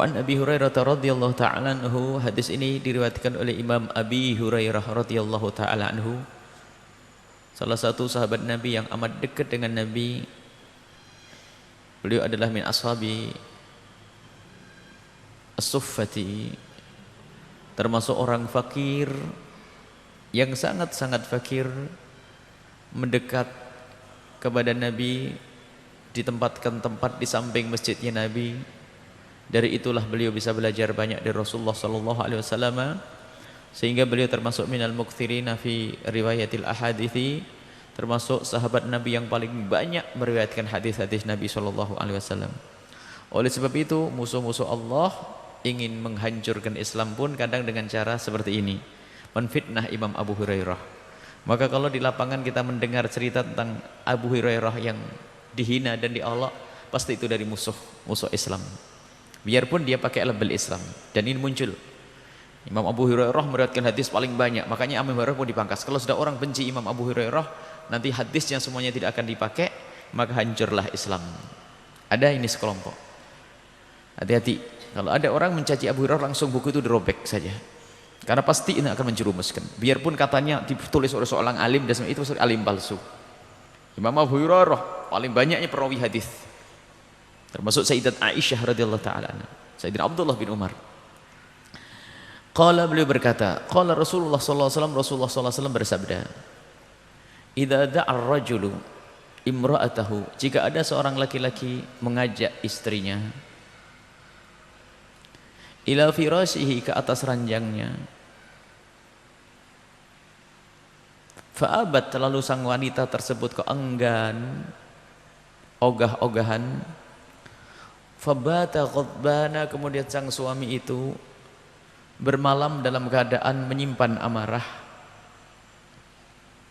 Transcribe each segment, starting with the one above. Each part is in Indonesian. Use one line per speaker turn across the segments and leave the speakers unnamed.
Wa an Abi Hurairah radhiyallahu ta'ala anhu, hadis ini diriwayatkan oleh Imam Abi Hurairah radhiyallahu ta'ala anhu, salah satu sahabat Nabi yang amat dekat dengan Nabi. Beliau adalah min ashabi as-suffati, termasuk orang fakir yang sangat-sangat fakir, mendekat kepada Nabi, ditempatkan tempat di samping masjidnya Nabi. Dari itulah beliau bisa belajar banyak dari Rasulullah sallallahu alaihi wasallam, sehingga beliau termasuk minal mukthirina fi riwayatil ahadithi, termasuk sahabat Nabi yang paling banyak meriwayatkan hadis-hadis Nabi sallallahu alaihi wasallam. Oleh sebab itu musuh-musuh Allah ingin menghancurkan Islam pun kadang dengan cara seperti ini, menfitnah Imam Abu Hurairah. Maka kalau di lapangan kita mendengar cerita tentang Abu Hurairah yang dihina dan diolok, pasti itu dari musuh Islam, biarpun dia pakai label Islam. Dan ini muncul, Imam Abu Hurairah meriwayatkan hadis paling banyak, makanya Abu Hurairah pun dipangkas. Kalau sudah orang benci Imam Abu Hurairah, nanti hadisnya semuanya tidak akan dipakai, maka hancurlah Islam. Ada ini sekelompok. Hati-hati, kalau ada orang mencaci Abu Hurairah, langsung buku itu dirobek saja, karena pasti ini akan menjerumuskan. Biarpun katanya ditulis oleh seorang alim, dan itu alim palsu. Imam Abu Hurairah paling banyaknya perawi hadis, termasuk Sayyidat Aisyah radhiyallahu taala anha, Sayyidina Abdullah bin Umar. Qala, beliau berkata, qala Rasulullah sallallahu alaihi wasallam, Rasulullah sallallahu alaihi wasallam bersabda, idza da'a ar-rajulu imra'atahu, jika ada seorang laki-laki mengajak istrinya, ila firashihi, ke atas ranjangnya, fa'abat, lalu sang wanita tersebut keenggan, ogah-ogahan, fabata ghadbana, kemudian sang suami itu bermalam dalam keadaan menyimpan amarah.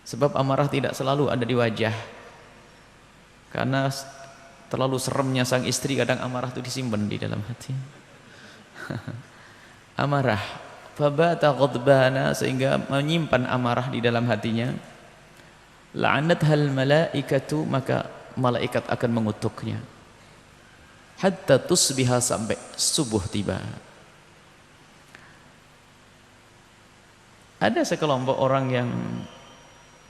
Sebab amarah tidak selalu ada di wajah, karena terlalu seremnya sang istri, kadang amarah itu disimpan di dalam hati. Amarah, fabata ghadbana, sehingga menyimpan amarah di dalam hatinya. La'anathal malaikatu, maka malaikat akan mengutuknya. Hatta tusbiha, sampai subuh tiba. Ada sekelompok orang yang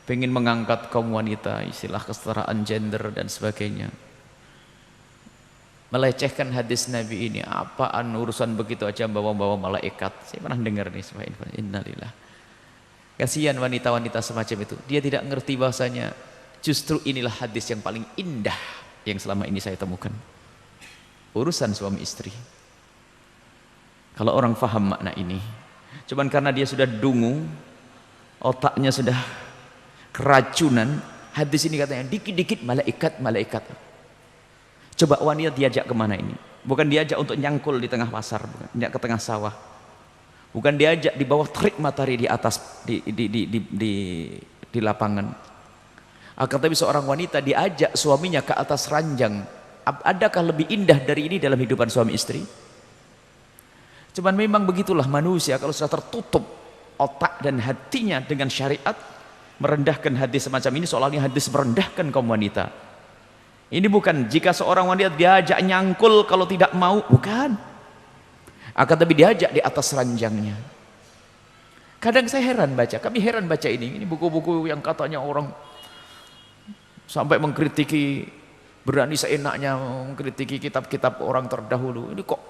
ingin mengangkat kaum wanita, istilah kesetaraan gender dan sebagainya, melecehkan hadis Nabi ini. Apaan urusan begitu aja bawa-bawa malaikat? Saya pernah dengar nih, innalillah. Kasihan wanita-wanita semacam itu, dia tidak ngerti bahasanya justru inilah hadis yang paling indah yang selama ini saya temukan, urusan suami istri. Kalau orang faham makna ini, cuman karena dia sudah dungu, otaknya sudah keracunan, hadis ini katanya dikit-dikit malaikat. Coba wanita diajak kemana ini? Bukan diajak untuk nyangkul di tengah pasar, bukan diajak ke tengah sawah, bukan diajak di bawah terik matahari di atas di lapangan. Akan tapi seorang wanita diajak suaminya ke atas ranjang. Adakah lebih indah dari ini dalam kehidupan suami istri? Cuman memang begitulah manusia, kalau sudah tertutup otak dan hatinya dengan syariat, merendahkan hadis semacam ini, seolah-olah hadis merendahkan kaum wanita. Ini bukan jika seorang wanita diajak nyangkul kalau tidak mau, bukan. Akan tapi diajak di atas ranjangnya. Kadang saya heran baca, kami heran baca ini buku-buku yang katanya orang sampai mengkritiki, berani seenaknya mengkritiki kitab-kitab orang terdahulu. Ini kok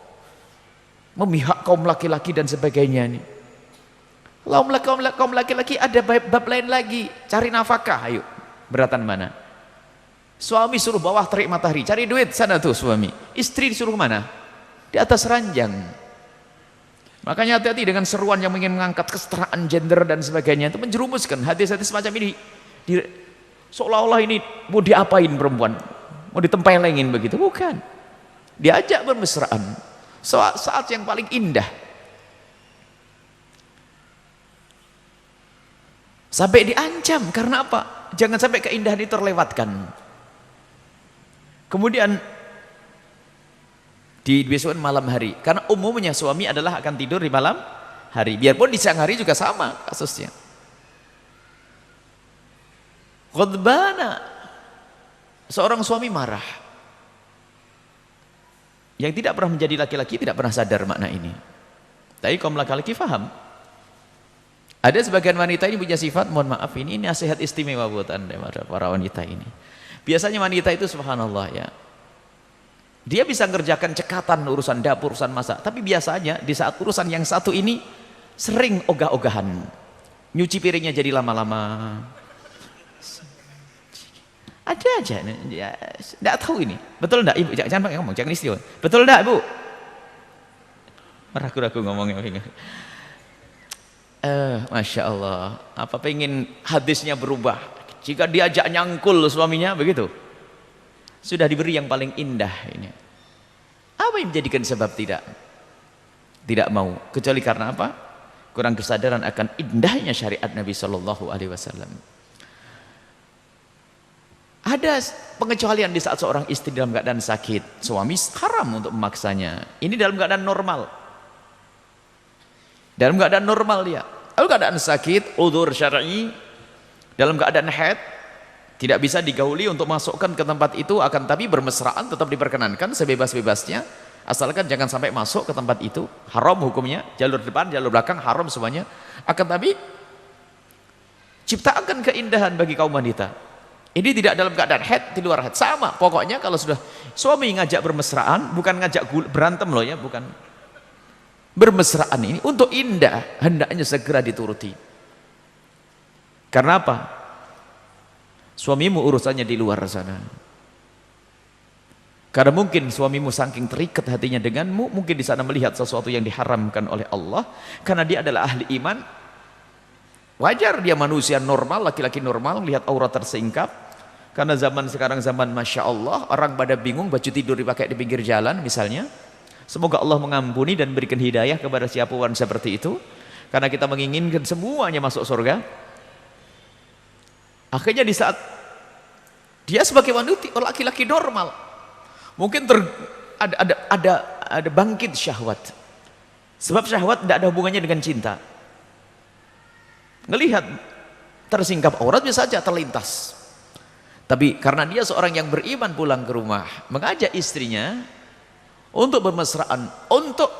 memihak kaum laki-laki dan sebagainya ini. Kaum laki-laki ada bab lain lagi, cari nafkah, ayo. Beratan mana? Suami suruh bawah terik matahari, cari duit sana tuh suami. Istri disuruh mana? Di atas ranjang. Makanya hati-hati dengan seruan yang ingin mengangkat kesetaraan gender dan sebagainya, itu menjerumuskan. Hadis-hadis semacam ini seolah-olah ini mau diapain perempuan, mau ditempelengin begitu, bukan. Diajak bermesraan saat yang paling indah, sampai diancam. Karena apa? Jangan sampai keindahan itu terlewatkan. Kemudian di besok malam hari, karena umumnya suami adalah akan tidur di malam hari, biarpun di siang hari juga sama kasusnya. Ghadbana, seorang suami marah. Yang tidak pernah menjadi laki-laki tidak pernah sadar makna ini. Tapi kaum laki-laki faham. Ada sebagian wanita ini punya sifat, mohon maaf ini nasihat istimewa buat Anda para wanita ini. Biasanya wanita itu subhanallah ya. Dia bisa ngerjakan cekatan urusan dapur, urusan masak, tapi biasanya di saat urusan yang satu ini sering ogah-ogahan. Nyuci piringnya jadi lama-lama. Ada aja, ya, tidak tahu ini. Betul tidak ibu? Jangan pakai ngomong, jangan istri. Betul tidak ibu? Ragu-ragu ngomongnya. Masya Allah. Apa pengen hadisnya berubah? Jika diajak nyangkul suaminya, begitu. Sudah diberi yang paling indah ini. Apa yang menjadikan sebab tidak mau? Kecuali karena apa? Kurang kesadaran akan indahnya syariat Nabi Shallallahu Alaihi Wasallam. Ada pengecualian di saat seorang istri dalam keadaan sakit, suami haram untuk memaksanya. Ini dalam keadaan normal. Dalam keadaan normal dia. Dalam keadaan sakit, udzur syar'i, dalam keadaan haid, tidak bisa digauli untuk masukkan ke tempat itu, akan tapi bermesraan tetap diperkenankan sebebas-bebasnya, asalkan jangan sampai masuk ke tempat itu. Haram hukumnya, jalur depan, jalur belakang, haram semuanya. Akan tapi ciptakan keindahan bagi kaum wanita. Ini tidak dalam keadaan haid, di luar haid, sama. Pokoknya kalau sudah suami ngajak bermesraan, bukan ngajak berantem loh ya, bukan. Bermesraan ini untuk indah, hendaknya segera dituruti. Karena apa? Suamimu urusannya di luar sana. Karena mungkin suamimu saking terikat hatinya denganmu, mungkin di sana melihat sesuatu yang diharamkan oleh Allah, karena dia adalah ahli iman. Wajar dia manusia normal, laki-laki normal, melihat aurat tersingkap. Karena zaman sekarang zaman Masya Allah, orang pada bingung baju tidur dipakai di pinggir jalan misalnya. Semoga Allah mengampuni dan berikan hidayah kepada siapapun seperti itu. Karena kita menginginkan semuanya masuk surga. Akhirnya di saat dia sebagai wanita, laki-laki normal, mungkin ada bangkit syahwat. Sebab syahwat tidak ada hubungannya dengan cinta. Ngelihat tersingkap aurat bisa saja terlintas. Tapi karena dia seorang yang beriman pulang ke rumah, mengajak istrinya untuk bermesraan, untuk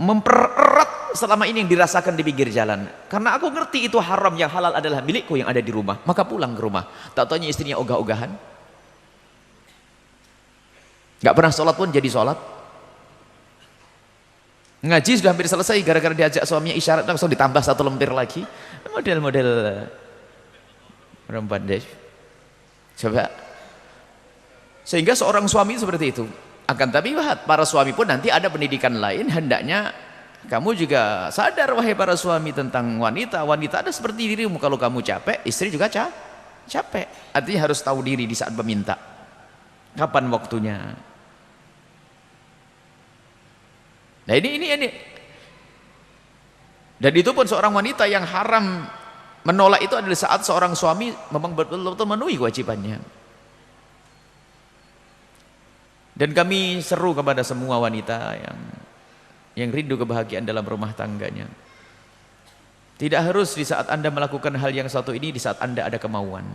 mempererat selama ini yang dirasakan di pinggir jalan. Karena aku ngerti itu haram, yang halal adalah milikku yang ada di rumah. Maka pulang ke rumah. Tak taunya istrinya ogah-ogahan. Gak pernah sholat pun jadi sholat. Ngaji sudah hampir selesai, gara-gara diajak suaminya isyarat langsung ditambah satu lemper lagi. Model-model perempuan deh. Coba. Sehingga seorang suami seperti itu. Akan tapi para suami pun nanti ada pendidikan lain, hendaknya kamu juga sadar wahai para suami tentang wanita. Wanita ada seperti dirimu, kalau kamu capek, istri juga capek. Artinya harus tahu diri di saat meminta. Kapan waktunya? Nah ini. Dan itu pun seorang wanita yang haram menolak itu adalah saat seorang suami memang betul-betul memenuhi kewajibannya. Dan kami seru kepada semua wanita yang rindu kebahagiaan dalam rumah tangganya. Tidak harus di saat Anda melakukan hal yang satu ini, di saat Anda ada kemauan.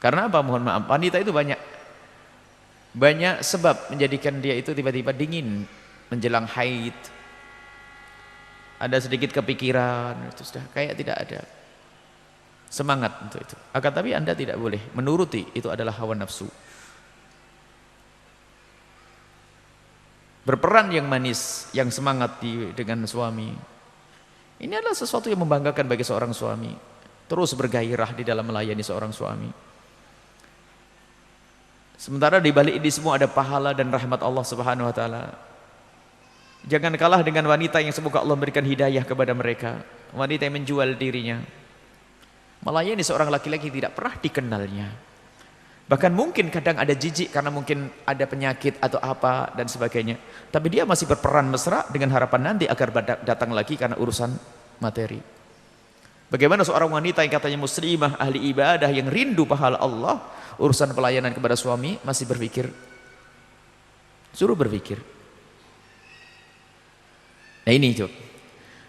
Karena apa? Mohon maaf, wanita itu banyak sebab menjadikan dia itu tiba-tiba dingin menjelang haid. Ada sedikit kepikiran, itu sudah kayak tidak ada semangat untuk itu. Akan tapi Anda tidak boleh menuruti, itu adalah hawa nafsu. Berperan yang manis, yang semangat dengan suami, ini adalah sesuatu yang membanggakan bagi seorang suami. Terus bergairah di dalam melayani seorang suami. Sementara di balik ini semua ada pahala dan rahmat Allah Subhanahu wa taala. Jangan kalah dengan wanita yang semoga Allah berikan hidayah kepada mereka. Wanita yang menjual dirinya, melayani seorang laki-laki tidak pernah dikenalnya. Bahkan mungkin kadang ada jijik karena mungkin ada penyakit atau apa dan sebagainya. Tapi dia masih berperan mesra dengan harapan nanti agar datang lagi karena urusan materi. Bagaimana seorang wanita yang katanya muslimah, ahli ibadah, yang rindu pahala Allah, urusan pelayanan kepada suami masih berpikir. Suruh berpikir. Nah ini itu.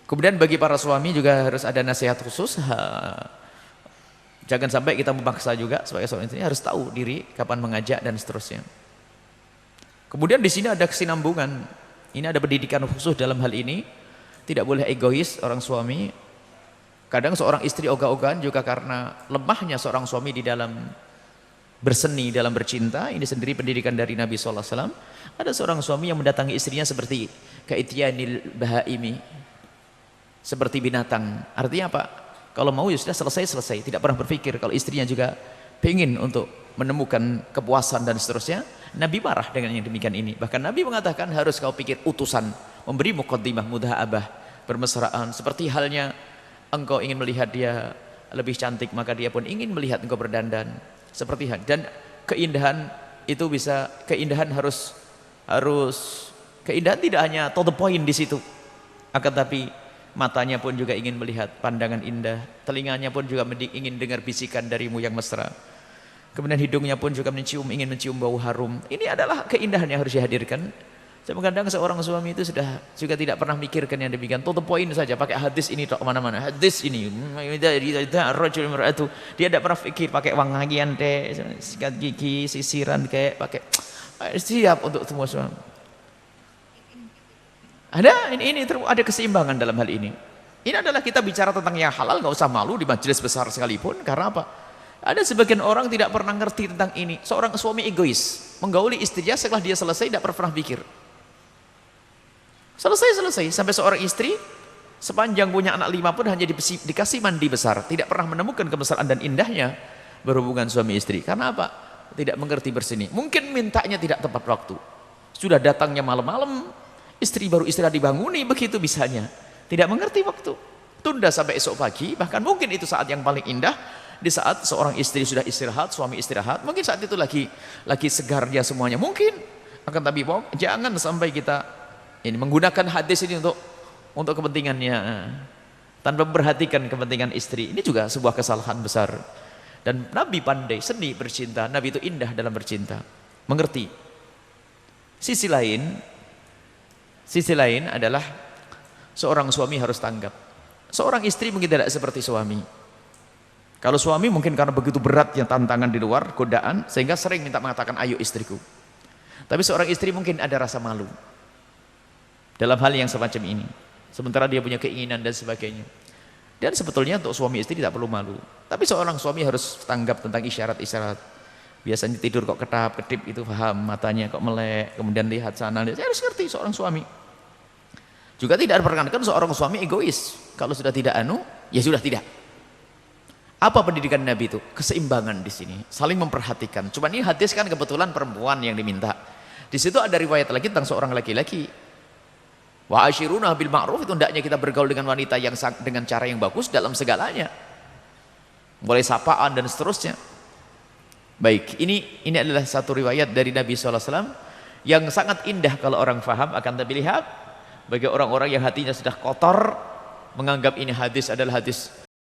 Kemudian bagi para suami juga harus ada nasihat khusus. Jangan sampai kita memaksa juga sebagai seorang istri harus tahu diri kapan mengajak dan seterusnya. Kemudian di sini ada kesinambungan. Ini ada pendidikan khusus dalam hal ini. Tidak boleh egois orang suami. Kadang seorang istri ogah-ogahan juga karena lemahnya seorang suami di dalam berseni, dalam bercinta. Ini sendiri pendidikan dari Nabi SAW. Ada seorang suami yang mendatangi istrinya seperti kaityanil bahaimi, seperti binatang. Artinya apa? Kalau mau ya sudah selesai, tidak pernah berpikir kalau istrinya juga ingin untuk menemukan kepuasan dan seterusnya. Nabi marah dengan yang demikian ini. Bahkan Nabi mengatakan harus kau pikir utusan, memberi muqaddimah mudha'abah, bermesraan. Seperti halnya engkau ingin melihat dia lebih cantik, maka dia pun ingin melihat engkau berdandan. Seperti dan keindahan itu bisa, keindahan harus keindahan tidak hanya to the point di situ, akan tapi matanya pun juga ingin melihat pandangan indah, telinganya pun juga ingin dengar bisikan darimu yang mesra, kemudian hidungnya pun juga ingin mencium bau harum. Ini adalah keindahan yang harus dihadirkan. Kadang seorang suami itu sudah juga tidak pernah mikirkan yang demikian, to the point saja, pakai hadis ini tok mana-mana, hadis ini dia tidak pernah pikir pakai wangian teh, sikat gigi, sisiran kayak pakai, siap untuk semua suami. Ada keseimbangan dalam hal ini. Ini adalah kita bicara tentang yang halal, nggak usah malu di majelis besar sekalipun. Karena apa? Ada sebagian orang tidak pernah ngerti tentang ini. Seorang suami egois, menggauli istrinya setelah dia selesai tidak pernah pikir. Selesai sampai seorang istri sepanjang punya anak 5 pun hanya dikasih mandi besar, tidak pernah menemukan kebesaran dan indahnya berhubungan suami istri. Karena apa? Tidak mengerti berseni. Mungkin mintanya tidak tepat waktu. Sudah datangnya malam-malam, istri baru istirahat dibanguni, begitu bisanya. Tidak mengerti waktu. Tunda sampai esok pagi, bahkan mungkin itu saat yang paling indah, di saat seorang istri sudah istirahat, suami istirahat, mungkin saat itu lagi segar dia semuanya. Mungkin akan tapi jangan sampai kita ini menggunakan hadis ini untuk kepentingannya tanpa memperhatikan kepentingan istri. Ini juga sebuah kesalahan besar. Dan Nabi pandai seni bercinta. Nabi itu indah dalam bercinta, mengerti. Sisi lain adalah seorang suami harus tanggap. Seorang istri mungkin tidak seperti suami. Kalau suami mungkin karena begitu beratnya tantangan di luar, godaan, sehingga sering minta mengatakan ayo istriku. Tapi seorang istri mungkin ada rasa malu dalam hal yang semacam ini, sementara dia punya keinginan dan sebagainya. Dan sebetulnya untuk suami istri tidak perlu malu, tapi seorang suami harus tanggap tentang isyarat-isyarat. Biasanya tidur kok ketap-ketip itu paham, matanya kok melek, kemudian lihat sana, saya harus ngerti seorang suami. Juga tidak diperkenankan seorang suami egois. Kalau sudah tidak ya sudah tidak. Apa pendidikan Nabi itu? Keseimbangan di sini, saling memperhatikan. Cuma ini hadis kan kebetulan perempuan yang diminta. Di situ ada riwayat lagi tentang seorang laki-laki. Wa asyiruna bil ma'ruf, itu hendaknya kita bergaul dengan wanita yang dengan cara yang bagus dalam segalanya. Mulai sapaan dan seterusnya. Baik, ini adalah satu riwayat dari Nabi SAW yang sangat indah kalau orang faham. Akan tapi lihat bagi orang-orang yang hatinya sudah kotor, menganggap ini hadis adalah hadis